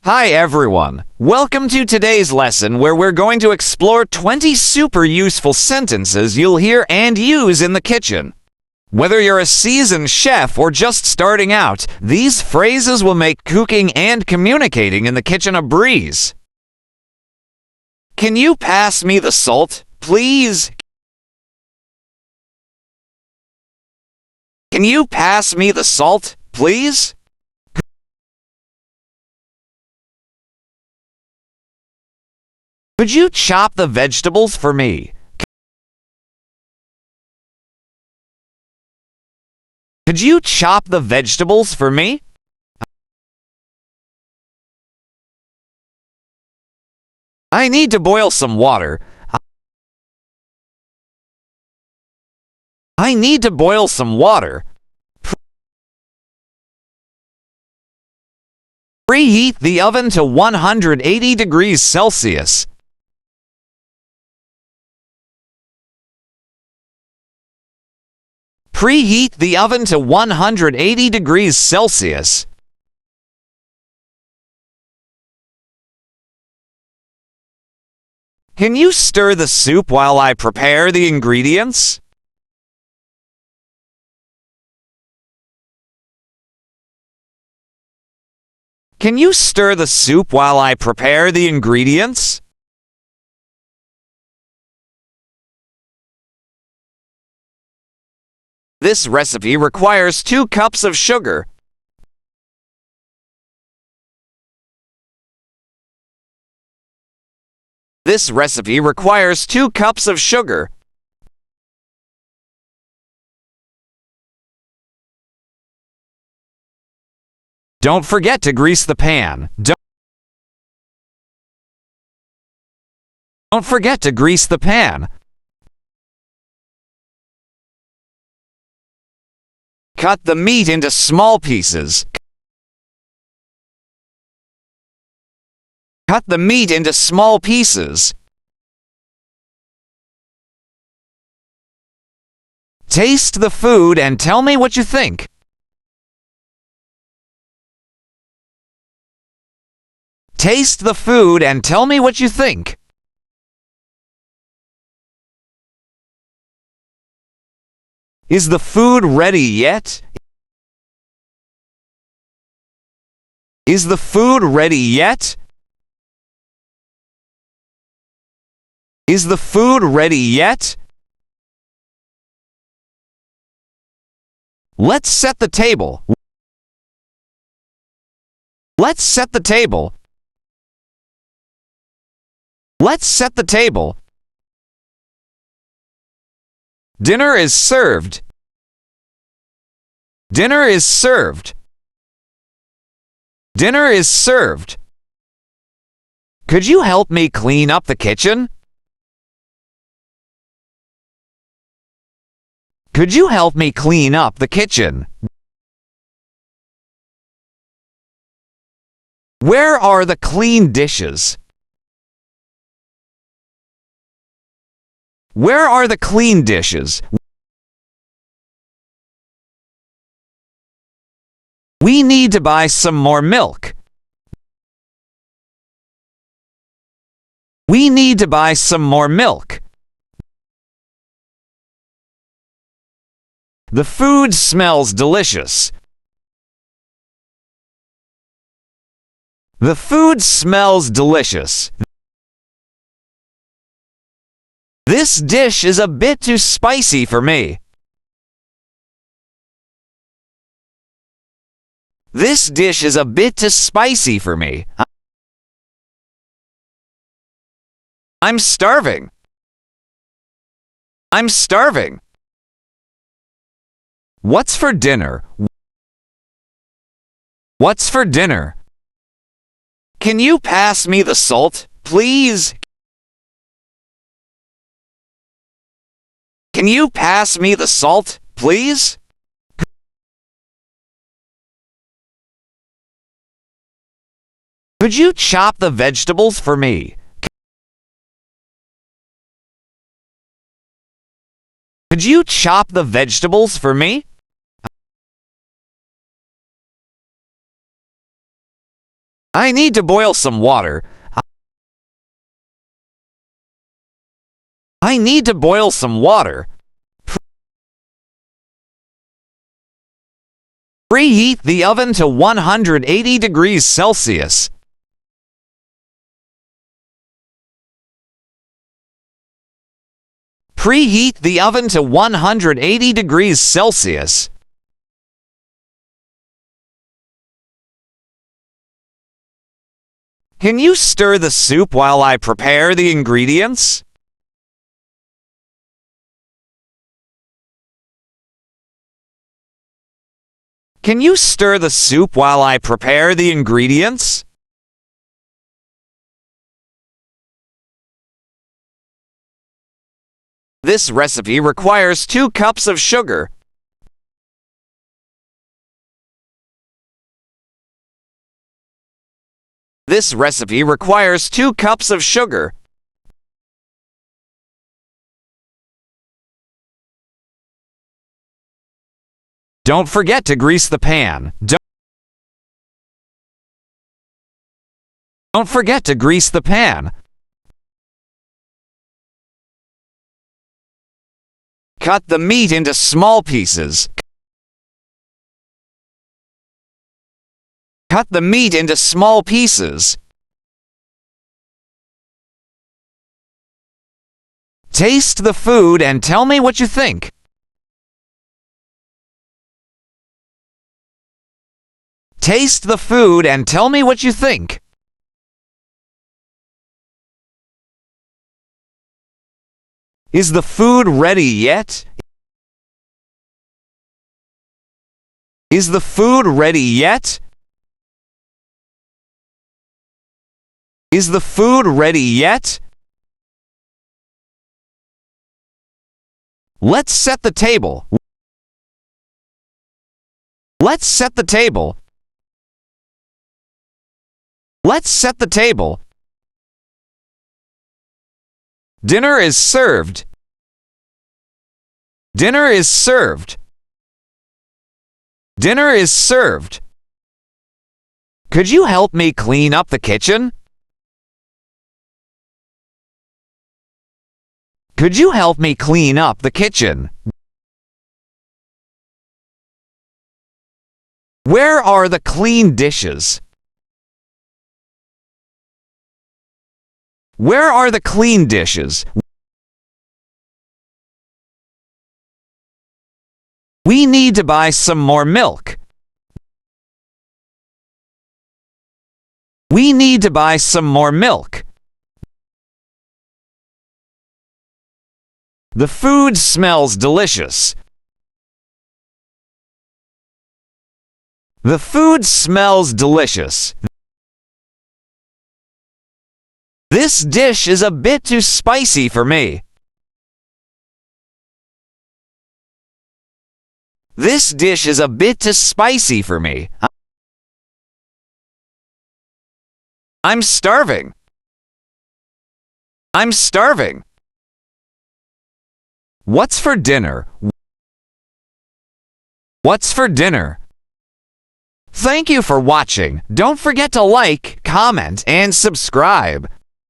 Hi everyone! Welcome to today's lesson where we're going to explore 20 super useful sentences you'll hear and use in the kitchen. Whether you're a seasoned chef or just starting out, these phrases will make cooking and communicating in the kitchen a breeze. Can you pass me the salt, please? Can you pass me the salt, please? Could you chop the vegetables for me? Could you chop the vegetables for me? I need to boil some water. I need to boil some water. Preheat the oven to 180 degrees Celsius. Preheat the oven to 180 degrees Celsius. Can you stir the soup while I prepare the ingredients? Can you stir the soup while I prepare the ingredients? This recipe requires 2 cups of sugar. This recipe requires 2 cups of sugar. Don't forget to grease the pan. Don't forget to grease the pan. Cut the meat into small pieces. Cut the meat into small pieces. Taste the food and tell me what you think. Taste the food and tell me what you think. Is the food ready yet? Is the food ready yet? Is the food ready yet? Let's set the table. Let's set the table. Let's set the table. Dinner is served. Dinner is served. Dinner is served. Could you help me clean up the kitchen? Could you help me clean up the kitchen? Where are the clean dishes? Where are the clean dishes? We need to buy some more milk. We need to buy some more milk. The food smells delicious. The food smells delicious. This dish is a bit too spicy for me. This dish is a bit too spicy for me. I'm starving. I'm starving. What's for dinner? What's for dinner? Can you pass me the salt, please? Can you pass me the salt, please? Could you chop the vegetables for me? Could you chop the vegetables for me? I need to boil some water. I need to boil some water. Preheat the oven to 180 degrees Celsius. Preheat the oven to 180 degrees Celsius. Can you stir the soup while I prepare the ingredients? Can you stir the soup while I prepare the ingredients? This recipe requires 2 cups of sugar. This recipe requires 2 cups of sugar. Don't forget to grease the pan. Don't forget to grease the pan. Cut the meat into small pieces. Cut the meat into small pieces. Taste the food and tell me what you think. Taste the food and tell me what you think. Is the food ready yet? Is the food ready yet? Is the food ready yet? Let's set the table. Let's set the table. Let's set the table. Dinner is served. Dinner is served. Dinner is served. Could you help me clean up the kitchen? Could you help me clean up the kitchen? Where are the clean dishes? Where are the clean dishes? We need to buy some more milk. We need to buy some more milk. The food smells delicious. The food smells delicious. This dish is a bit too spicy for me. This dish is a bit too spicy for me. I'm starving. I'm starving. What's for dinner? What's for dinner? Thank you for watching. Don't forget to like, comment, and subscribe.